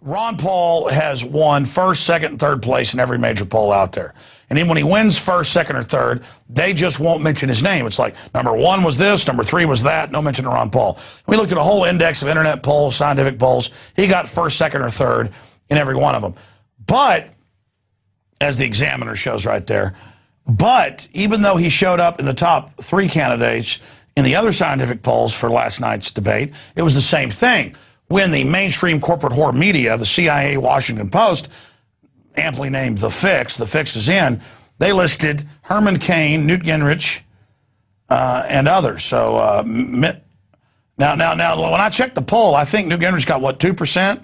Ron Paul has won first, second, and third place in every major poll out there. And then when he wins first, second, or third, they just won't mention his name. It's like number 1 was this, number 3 was that, no mention of Ron Paul. We looked at a whole index of internet polls, scientific polls. He got first, second, or third in every one of them. But, as the Examiner shows right there, but even though he showed up in the top 3 candidates in the other scientific polls for last night's debate, it was the same thing. When the mainstream corporate whore media, the CIA, Washington Post, amply named The Fix is in, they listed Herman Cain, Newt Gingrich, and others. So now, when I checked the poll, I think Newt Gingrich got, what, 2%?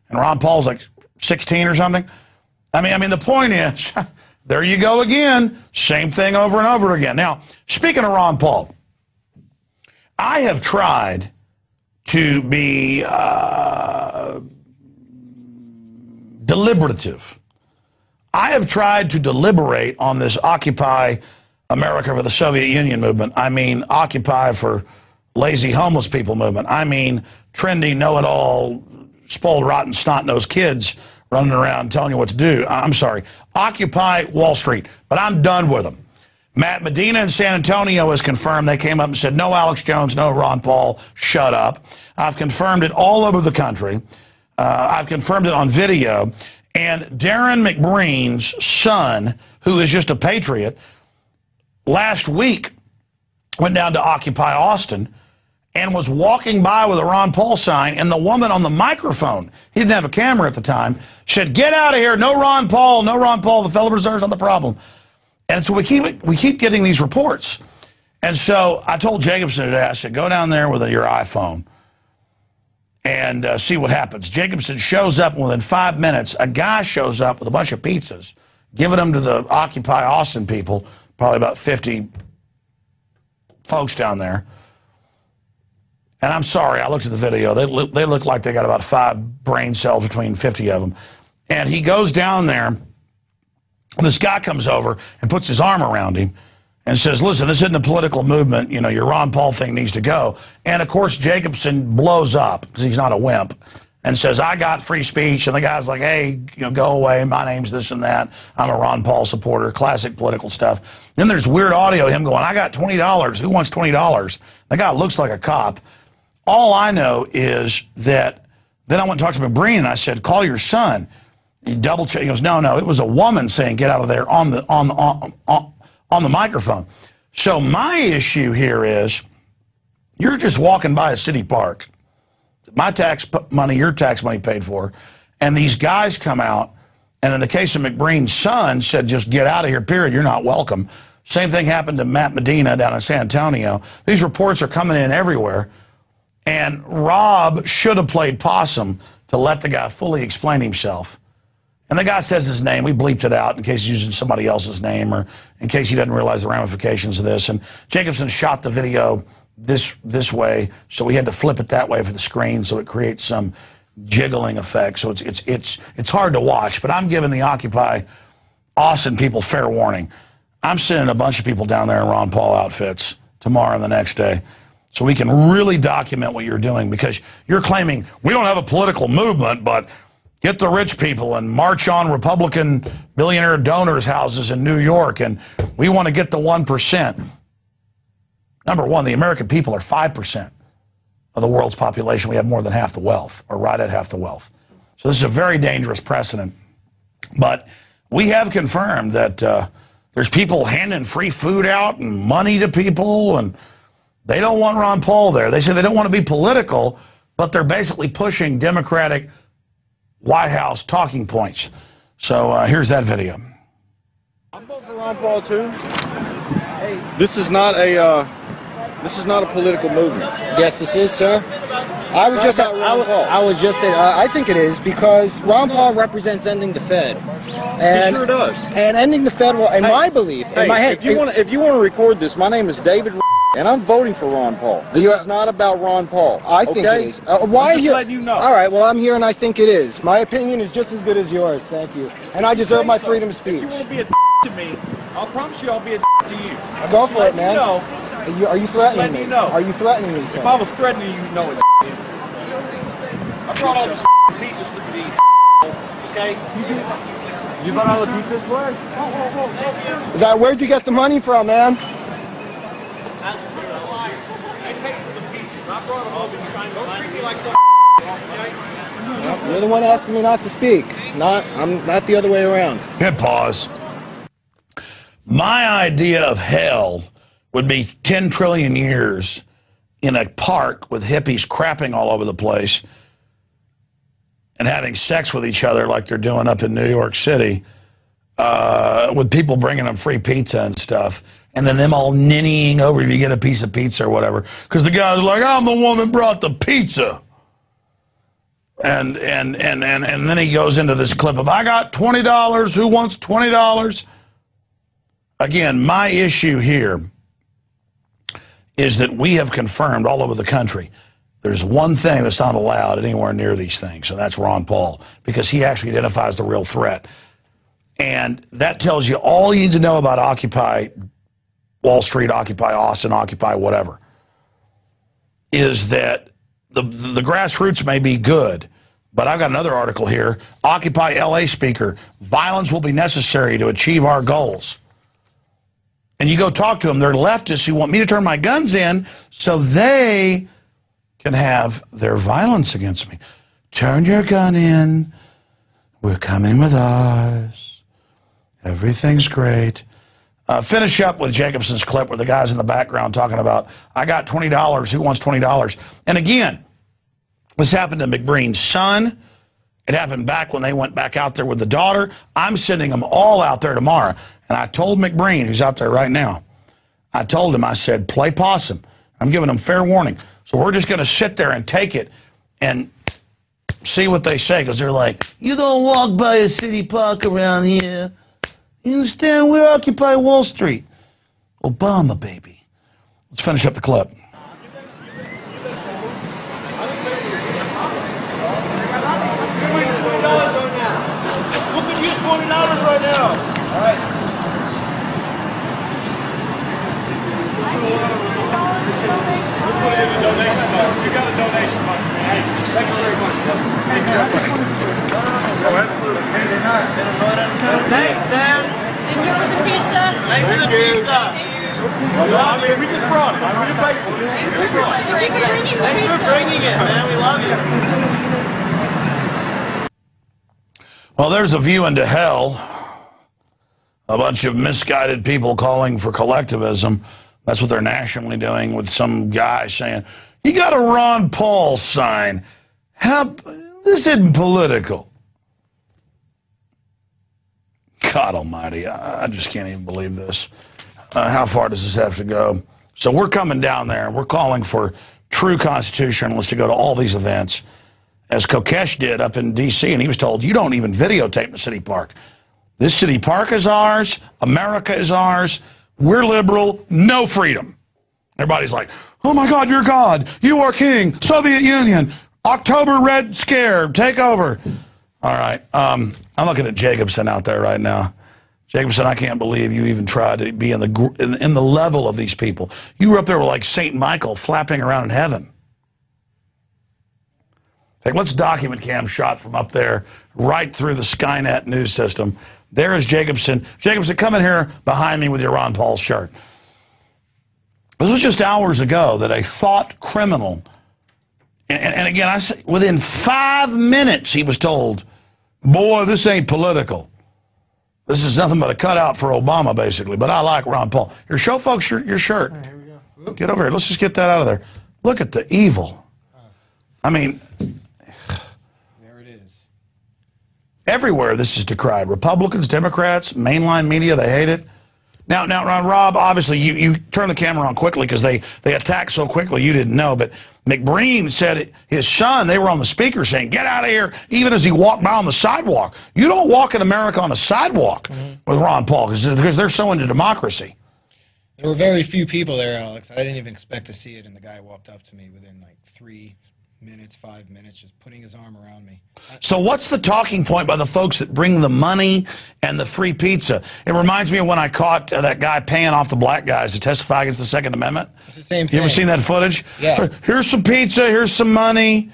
And Ron Paul's like 16 or something? I mean, the point is, there you go again. Same thing over and over again. Now, speaking of Ron Paul, I have tried to be deliberative. I have tried to deliberate on this Occupy America for the Soviet Union movement. I mean, Occupy for lazy homeless people movement. I mean, trendy, know-it-all, spoiled, rotten, snot-nosed kids running around telling you what to do. I'm sorry. Occupy Wall Street. But I'm done with them. Matt Medina in San Antonio has confirmed. They came up and said, no Alex Jones, no Ron Paul, shut up. I've confirmed it all over the country. I've confirmed it on video. And Darren McBreen's son, who is just a patriot, last week went down to Occupy Austin and was walking by with a Ron Paul sign, and the woman on the microphone, he didn't have a camera at the time, said, get out of here, no Ron Paul, no Ron Paul, the Federal Reserve's not the problem. And so we keep getting these reports. And so I told Jacobson today, I said, go down there with your iPhone and see what happens. Jacobson shows up, and within 5 minutes, a guy shows up with a bunch of pizzas, giving them to the Occupy Austin people, probably about 50 folks down there. And I'm sorry, I looked at the video. They look like they got about 5 brain cells between 50 of them. And he goes down there. This guy comes over and puts his arm around him and says, listen, this isn't a political movement. You know, your Ron Paul thing needs to go. And, of course, Jacobson blows up because he's not a wimp and says, I got free speech. And the guy's like, hey, go away. My name's this and that. I'm a Ron Paul supporter. Classic political stuff. Then there's weird audio of him going, I got $20. Who wants $20? The guy looks like a cop. All I know is that then I went and talked to McBreen, and I said, call your son. He double checked. He goes, no, it was a woman saying get out of there on the microphone. So my issue here is you're just walking by a city park. My tax money, your tax money paid for, and these guys come out, and in the case of McBreen's son, said just get out of here, period. You're not welcome. Same thing happened to Matt Medina down in San Antonio. These reports are coming in everywhere, and Rob should have played possum to let the guy fully explain himself. And the guy says his name. We bleeped it out in case he's using somebody else's name or in case he doesn't realize the ramifications of this. And Jacobson shot the video this way, so we had to flip it that way for the screen so it creates some jiggling effect. So it's hard to watch. But I'm giving the Occupy Austin people fair warning. I'm sending a bunch of people down there in Ron Paul outfits tomorrow and the next day so we can really document what you're doing, because you're claiming we don't have a political movement, but get the rich people and march on Republican billionaire donors' houses in New York, and we want to get the 1%. Number one, the American people are 5% of the world's population. We have more than half the wealth, or right at half the wealth. So this is a very dangerous precedent. But we have confirmed that there's people handing free food out and money to people, and they don't want Ron Paul there. They say they don't want to be political, but they're basically pushing Democratic White House talking points. So here's that video. I'm voting for Ron Paul too. This is not a political movement. Yes, this is, sir. I was just saying, I think it is, because Ron Paul represents ending the Fed. And, he sure does. And ending the Fed, in my belief, in my head. If you want to record this, my name is David, and I'm voting for Ron Paul. This is not about Ron Paul. I think it is. Why I'm just letting you know. All right, well, I'm here and I think it is. My opinion is just as good as yours. Thank you. And I deserve my freedom of speech. If you won't be a to me, I'll promise you I'll be a to you. Go for it, man. Are you threatening me? You know. Are you threatening me, sir? If I was threatening you, you know it. I brought all these pizzas for you to eat. Okay? You bought all the pizzas for us? Is that, where'd you get the money from, man? They paid for the pizzas. I brought them all. Don't treat me like some okay? You're the one asking me not to speak. I'm not the other way around. Hit pause. My idea of hell would be 10 trillion years in a park with hippies crapping all over the place and having sex with each other like they're doing up in New York City, with people bringing them free pizza and stuff, and then them all ninnying over if you get a piece of pizza or whatever, because the guy's like, I'm the one that brought the pizza. And then he goes into this clip of, I got $20, who wants $20? Again, my issue here is that we have confirmed all over the country there's one thing that's not allowed anywhere near these things, and that's Ron Paul, because he actually identifies the real threat. And that tells you all you need to know about Occupy Wall Street, Occupy Austin, Occupy whatever, is that the grassroots may be good, but I've got another article here. Occupy LA speaker, violence will be necessary to achieve our goals. And you go talk to them, they're leftists who want me to turn my guns in so they can have their violence against me. Turn your gun in. We're coming with ours. Everything's great. Finish up with Jacobson's clip where the guy's in the background talking about, I got $20, who wants $20? And again, this happened to McBreen's son. It happened back when they went back out there with the daughter. I'm sending them all out there tomorrow. And I told McBreen, who's out there right now, I told him, I said, play possum. I'm giving them fair warning. So we're just going to sit there and take it and see what they say, because they're like, you don't walk by a city park around here. You understand? We're Occupy Wall Street. Obama, baby. Let's finish up the clip. Who could use $20 right now? All right. We'll put it in the donation box. You got a donation box. Hey, thank you very much. Thank you. Oh, absolutely. Thanks, Dan. Thank you for the pizza. Thanks for the pizza. Well, I mean, we just brought it. We didn't pay for it. Thanks for bringing it, man. We love you. Well, there's a view into hell. A bunch of misguided people calling for collectivism. That's what they're nationally doing, with some guy saying, you got a Ron Paul sign. This isn't political. God almighty, I just can't even believe this. How far does this have to go? So we're coming down there, and we're calling for true constitutionalists to go to all these events, as Kokesh did up in D.C., and he was told, you don't even videotape the city park. This city park is ours. America is ours. We're liberal. No freedom. Everybody's like, oh, my God, you're God. You are king. Soviet Union. October Red Scare. Take over. All right. I'm looking at Jacobson out there right now. Jacobson, I can't believe you even tried to be in the level of these people. You were up there with like St. Michael flapping around in heaven. Like, let's document cam shot from up there right through the Skynet news system. There is Jacobson. Jacobson, come in here behind me with your Ron Paul shirt. This was just hours ago that a thought criminal, and again, I say, within 5 minutes he was told, boy, this ain't political. This is nothing but a cutout for Obama, basically. But I like Ron Paul. Here, show folks your shirt. Right, here we go. Whoop. Get over here. Let's just get that out of there. Look at the evil. I mean, there it is. everywhere this is decried. Republicans, Democrats, mainline media, they hate it. Now, Rob, obviously, you turn the camera on quickly because they attack so quickly you didn't know. But McBreen said his son, they were on the speaker saying, get out of here, even as he walked by on the sidewalk. You don't walk in America on a sidewalk with Ron Paul because they're so into democracy. There were very few people there, Alex. I didn't even expect to see it, and the guy walked up to me within like 3 minutes, 5 minutes, just putting his arm around me. So what's the talking point by the folks that bring the money and the free pizza? It reminds me of when I caught that guy paying off the black guys to testify against the Second Amendment. It's the same thing. You ever seen that footage? Yeah. Here's some pizza, here's some money.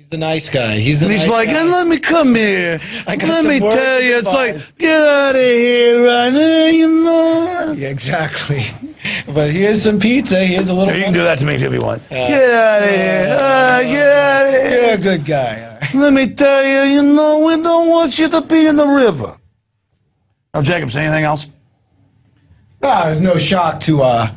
He's the nice guy. He's the And he's nice like, guy. let me come here. I got Let some me words tell you, of it's like, advice. get out of here right now, you know. Yeah, exactly. But here's some pizza. Here's a little. You can do that to me too if you want. Uh, Get out of here. Get out of here. You're a good guy. All right. Let me tell you, you know, we don't want you to be in the river. Now, Jacob, say anything else? It was no shock to.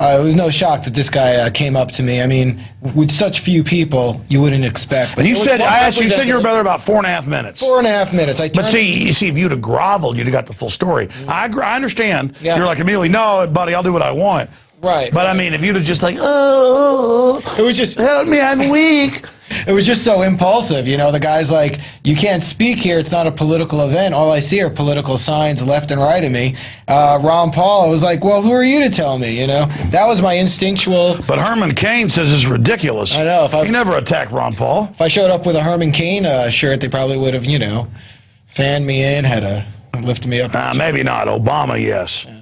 It was no shock that this guy came up to me. I mean, with such few people, you wouldn't expect. But you There was said, one I asked you, you said you were representative- brother about 4.5 minutes. 4.5 minutes. But see, if you'd have groveled, you'd have got the full story. I understand. Yeah. You're like, immediately, no, buddy, I'll do what I want. Right. But I mean, if you'd have just like, oh, It was just. help me, I'm weak. It was just so impulsive, you know. The guy's like, "You can't speak here. It's not a political event. All I see are political signs left and right of me." Ron Paul, I was like, "Well, who are you to tell me?" You know, that was my instinctual. But Herman Cain says it's ridiculous. I know, He never attacked Ron Paul. If I showed up with a Herman Cain shirt, they probably would have, you know, fanned me in, lifted me up. Maybe not. Obama, yes. Yeah.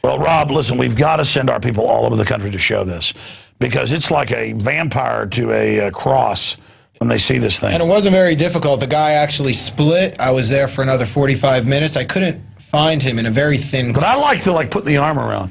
Well, Rob, listen, we've got to send our people all over the country to show this, because it's like a vampire to a cross when they see this thing. And it wasn't very difficult. The guy actually split. I was there for another 45 minutes. I couldn't find him in a very thin. But I like to put the arm around.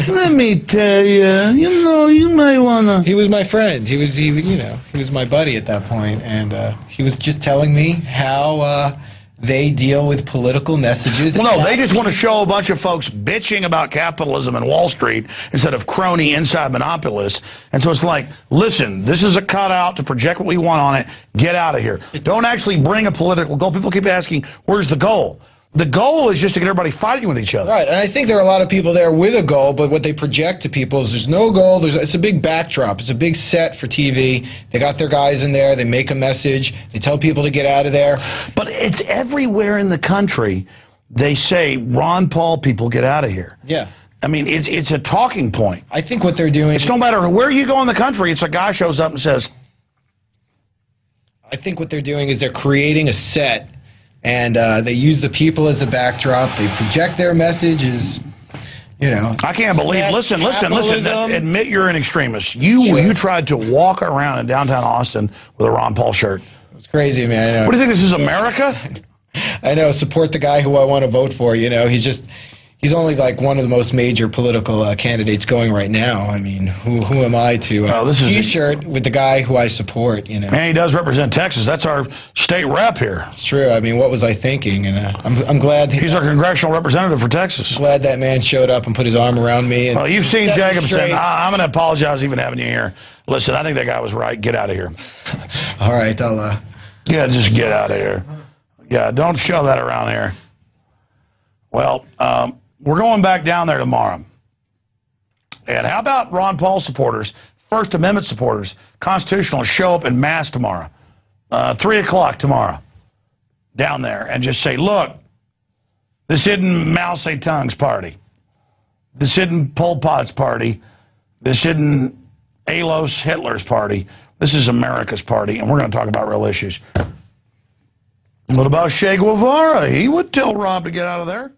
Let me tell you, you know, you may wanna. He was my friend. He was my buddy at that point, and he was just telling me how they deal with political messages. Well, no, they just want to show a bunch of folks bitching about capitalism and Wall Street instead of crony inside monopolists. And so it's like, listen, this is a cutout to project what we want on it. Get out of here. Don't actually bring a political goal. People keep asking, where's the goal? The goal is just to get everybody fighting with each other. Right, and I think there are a lot of people there with a goal, but what they project to people is there's no goal. It's a big backdrop. It's a big set for TV. They got their guys in there. They make a message. They tell people to get out of there. But it's everywhere in the country. They say, Ron Paul people, get out of here. Yeah. I mean, it's a talking point. I think what they're doing... It's no matter where you go in the country, it's a guy shows up and says... I think what they're doing is they're creating a set, and they use the people as a backdrop. They project their message as, you know... I can't believe... Listen. capitalism. Admit you're an extremist. You tried to walk around in downtown Austin with a Ron Paul shirt. It's crazy, man. I know. What do you think, this is America? I know. Support the guy who I want to vote for, you know. He's only like one of the most major political candidates going right now. I mean, who am I to T-shirt with the guy who I support, you know? And he does represent Texas. That's our state rep here. It's true. I mean, what was I thinking? And I'm glad he's our congressional representative for Texas. Glad that man showed up and put his arm around me. And well, you've seen Jacobson. I'm going to apologize even having you here. Listen, I think that guy was right. Get out of here. All right, I'll. Yeah, just get out of here. Yeah, don't show that around here. Well, we're going back down there tomorrow. And how about Ron Paul supporters, First Amendment supporters, constitutionalists show up en masse tomorrow, 3 o'clock tomorrow, down there, and just say, look, this isn't Mao Zedong's party. This isn't Pol Pot's party. This isn't Adolf Hitler's party. This is America's party, and we're going to talk about real issues. What about Che Guevara? He would tell Rob to get out of there.